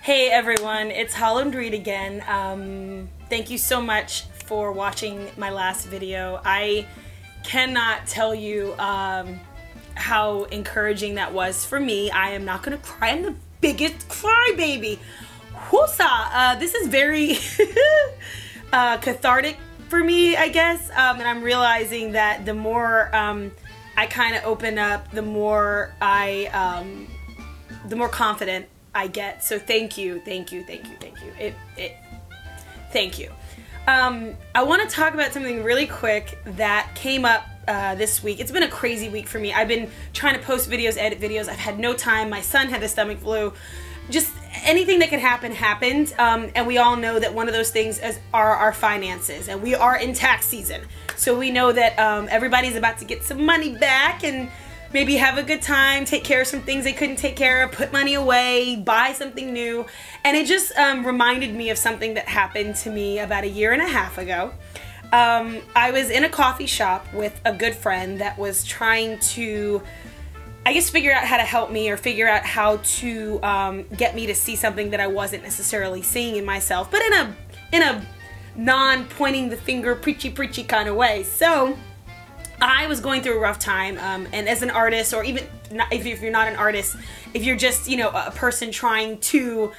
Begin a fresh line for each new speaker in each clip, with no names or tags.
Hey everyone, it's Holland Reed again. Thank you so much for watching my last video. I cannot tell you how encouraging that was for me. I am not gonna cry. I'm the biggest crybaby. Whoosa! This is very cathartic for me, I guess. And I'm realizing that the more I kind of open up, the more confident I get. So thank you, thank you, thank you, thank you. Thank you. I want to talk about something really quick that came up this week. It's been a crazy week for me. I've been trying to post videos, edit videos. I've had no time. My son had the stomach flu. Just anything that could happen happened. And we all know that one of those things are our finances. And we are in tax season. So we know that everybody's about to get some money back and maybe have a good time, take care of some things they couldn't take care of, put money away, buy something new. And it just reminded me of something that happened to me about 1.5 years ago. I was in a coffee shop with a good friend that was trying to, I guess, figure out how to help me or figure out how to get me to see something that I wasn't necessarily seeing in myself, but in a non-pointing the finger, preachy kind of way. So I was going through a rough time, and as an artist, or even not, if you're not an artist, if you're just, you know, a person trying to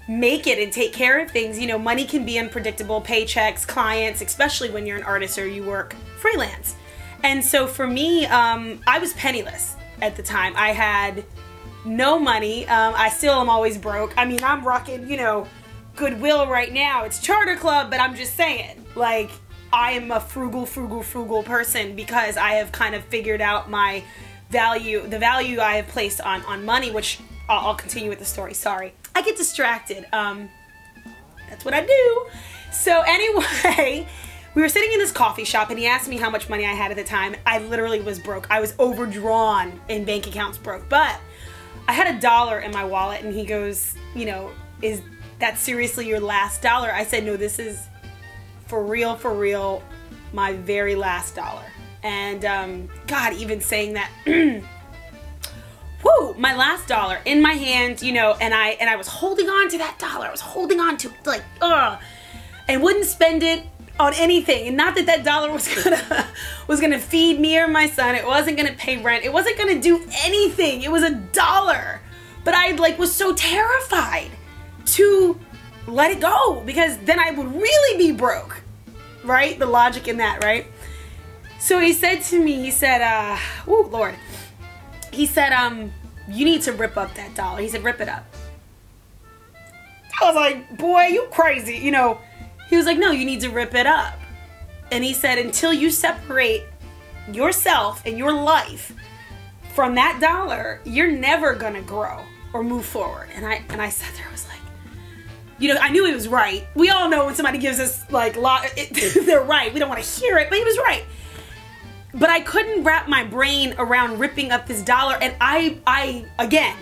make it and take care of things, you know, money can be unpredictable, paychecks, clients, especially when you're an artist or you work freelance. And so for me, I was penniless at the time. I had no money. I still am always broke. I mean, I'm rocking, you know, Goodwill right now. It's Charter Club, but I'm just saying, like, I am a frugal person because I have kind of figured out my value, the value I have placed on money, which I'll continue with the story. Sorry. I get distracted. That's what I do. So anyway, we were sitting in this coffee shop and he asked me how much money I had at the time. I literally was broke. I was overdrawn in bank accounts broke, but I had $1 in my wallet and he goes, you know, is that seriously your last dollar? I said, no, this is for real, my very last dollar. And God, even saying that, whoo, my last dollar in my hand, you know, and I was holding on to that dollar. I was holding on to it, like, and wouldn't spend it on anything. And not that that dollar was gonna feed me or my son. It wasn't gonna pay rent. It wasn't gonna do anything. It was $1. But I was so terrified to let it go because then I would really be broke, right? The logic in that, right? So he said to me, he said, oh Lord, he said, you need to rip up that dollar. He said, rip it up. I was like, boy, you crazy, you know. He was like, no, you need to rip it up. And he said, until you separate yourself and your life from that dollar, you're never gonna grow or move forward. And I sat there, I was like, you know, I knew he was right. We all know when somebody gives us, like, they're right. We don't want to hear it, but he was right. But I couldn't wrap my brain around ripping up this dollar. And I again,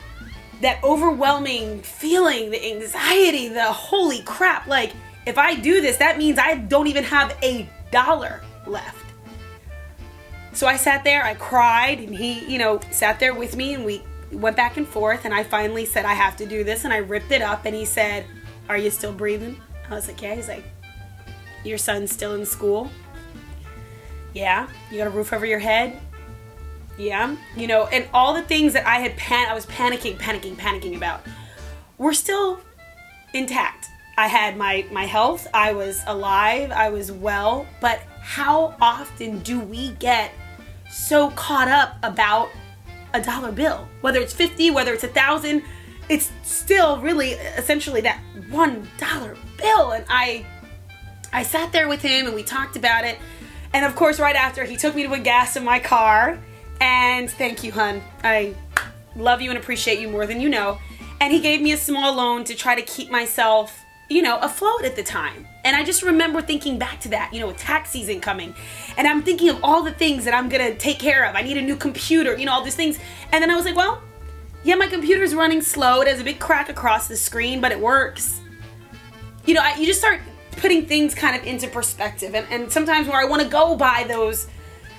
that overwhelming feeling, the anxiety, the holy crap. Like, if I do this, that means I don't even have $1 left. So I sat there, I cried, and he, you know, sat there with me, and we went back and forth. And I finally said, I have to do this. And I ripped it up, and he said, are you still breathing? I was like, yeah. He's like, your son's still in school? Yeah. You got a roof over your head? Yeah. You know, and all the things that I was panicking about were still intact. I had my health. I was alive. I was well. But how often do we get so caught up about $1 bill? Whether it's 50, whether it's 1,000, it's still really essentially that $1 bill. And I sat there with him and we talked about it. And of course, right after, he took me to put gas in my car. And thank you, hun. I love you and appreciate you more than you know. And he gave me a small loan to try to keep myself, you know, afloat at the time. And I just remember thinking back to that, you know, with tax season coming. And I'm thinking of all the things that I'm gonna take care of. I need a new computer, you know, all these things. And then I was like, well, yeah, my computer's running slow. It has a big crack across the screen, but it works. You know, you just start putting things kind of into perspective. And sometimes where I want to go buy those,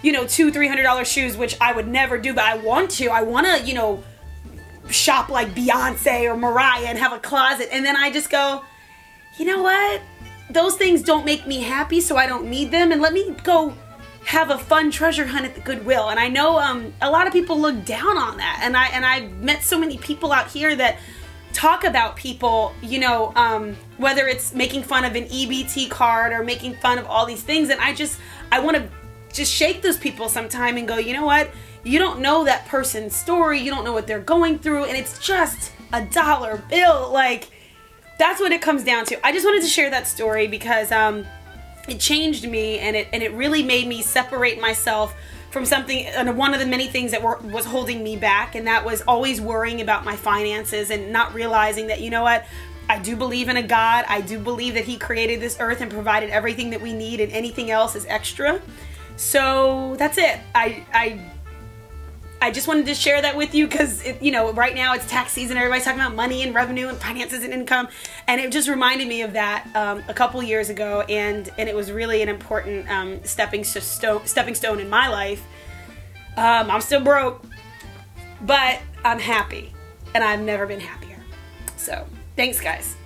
you know, $200-300 shoes, which I would never do, but I want to, you know, shop like Beyonce or Mariah and have a closet. And then I just go, you know what? Those things don't make me happy, so I don't need them. And let me go have a fun treasure hunt at the Goodwill. And I know a lot of people look down on that. And I've met so many people out here that talk about people, you know, whether it's making fun of an EBT card or making fun of all these things. And I want to just shake those people sometime and go, you know what? You don't know that person's story. You don't know what they're going through. And it's just a dollar bill. Like, that's what it comes down to. I just wanted to share that story because it changed me, and it really made me separate myself from something, and one of the many things that was holding me back, and that was always worrying about my finances and not realizing that, you know what, I do believe in a God. I do believe that He created this earth and provided everything that we need, and anything else is extra. So that's it. I just wanted to share that with you because, you know, right now it's tax season. Everybody's talking about money and revenue and finances and income. And it just reminded me of that a couple years ago. And it was really an important stepping stone in my life. I'm still broke, but I'm happy. And I've never been happier. So thanks, guys.